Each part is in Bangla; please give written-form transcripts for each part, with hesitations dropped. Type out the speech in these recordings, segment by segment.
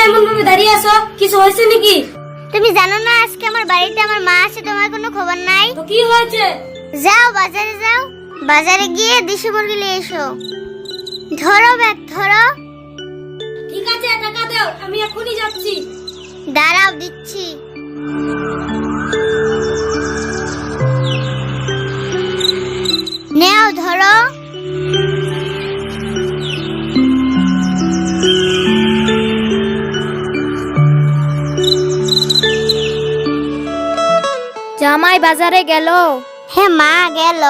এমন ভাবে দাঁড়িয়ে আছো? কিছু হয়েছে নাকি? তুমি জানো না আজকে আমার বাড়িতে আমার মা আছে, তোমার কোনো খবর নাই? তো কি হয়েছে? যাও বাজারে যাও, বাজারে গিয়ে দেশি মুরগি নিয়ে এসো। ধরো ব্যাগ ধরো। ঠিক আছে, টাকা দাও, আমি এখনই যাচ্ছি। দাঁড়াও দিচ্ছি। নেও ধরো। জামাই বাজারে গেল? হ্যাঁ মা গেল।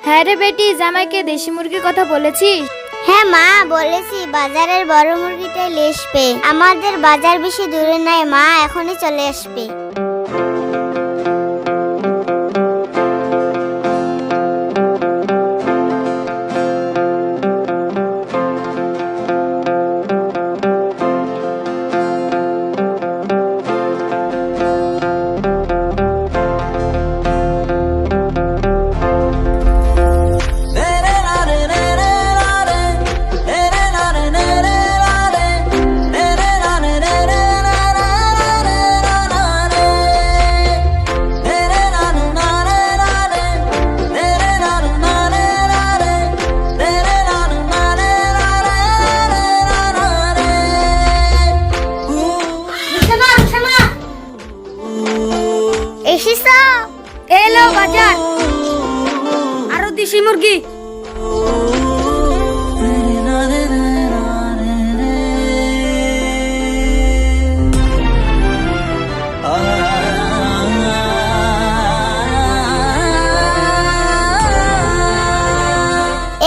হ্যাঁ রে বেটি, জামাইকে দেশি মুরগির কথা বলেছিস? হ্যাঁ মা বলেছি, বাজারের বড় মুরগিটাই নিয়ে আসবে। আমাদের বাজার বেশি দূরে নাই মা, এখনই চলে আসবে। এসেছো? এলো বাজার, আরো দেশি মুরগি।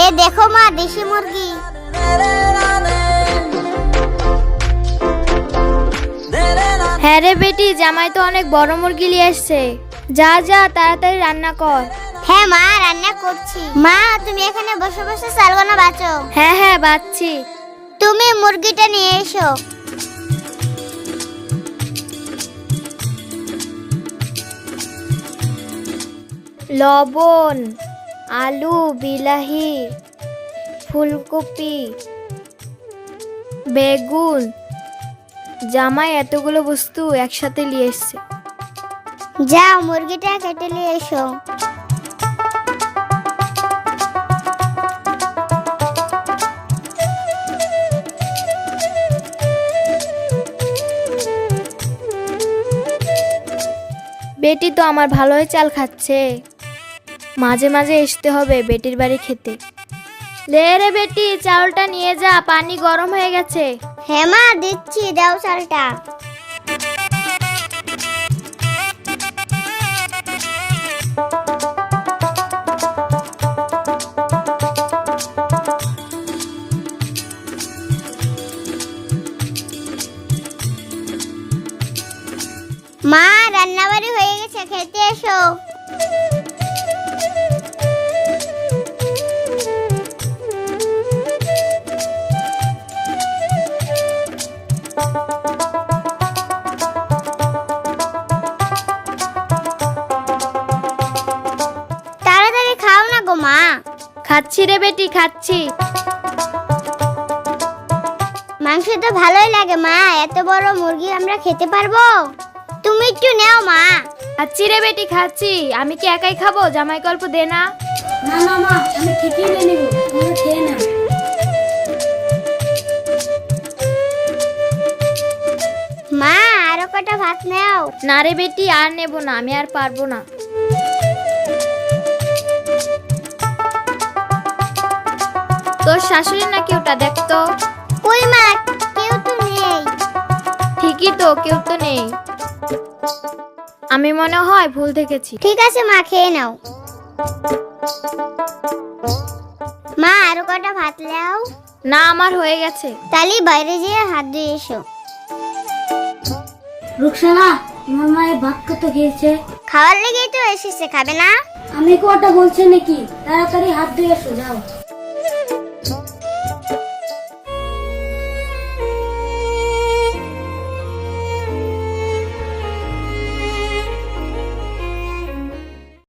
এ দেখো মা দেশি মুরগি। হ্যাঁ রে বেটি, জামাই তো অনেক বড় মুরগি নিয়ে এসছে। যা যা তাড়াতাড়ি রান্না কর। হ্যাঁ মা রান্না করছি। মা তুমি এখানে বসে বসে চালগুলো বাঁচো। হ্যাঁ হ্যাঁ বাচ্ছি। তুমি মুরগিটা নিয়ে এসো। লবণ, আলু, বিলাহি, ফুলকপি, বেগুন। জামাই এতগুলো বস্তু একসাথে নিয়ে এসছে। যাও মুরগিটা কেটে নিয়ে এসো। বেটি তো আমার ভালোই চাল খাচ্ছে। মাঝে মাঝে আসতে হবে বেটির বাড়ি খেতে। লে রে বেটি, চাউলটা নিয়ে যা, পানি গরম হয়ে গেছে। হ্যাঁ মা দিচ্ছি, দাও চালটা। মা রান্নাবাড়ি হয়ে গেছে, খেতে এসো। তাড়াতাড়ি খাও না গো মা। খাচ্ছি রে বেটি, খাচ্ছি। মাংস তো ভালোই লাগে মা, এত বড় মুরগি আমরা খেতে পারবো? তুমি একটু নাও মা। খাচ্ছি রে বেটি, খাচ্ছি। আমি কি একাই খাবো? জামাই গল্প দে না। না না মা, আমি ঠিকই নিয়ে নিব, তোমরা খেয়ে নাও। মা আরো কটা ভাত নাও। না রে বেটি, আর নেব না, আমি আর পারবো না। তোর শাশুড়ি নাকি ওটা, দেখতো। কই মা, কেউ তো নেই। ঠিকই তো, কেউ তো নেই। আমি মনে হয় ভুল দেখেছি। ঠিক আছে মা, খেয়ে নাও। মা আরো কটা ভাত নাও। না, আমার হয়ে গেছে। তালি বাইরে যেয়ে হাত ধুয়ে এসো। রুকসানা, আমার মায়ের ভাত কত খেয়েছে? খাওয়ার লেগেই তো এসেছে, খাবে না? আমি কোটা বলছে নাকি? তাড়াতাড়ি হাত ধুয়ে এসো, যাও।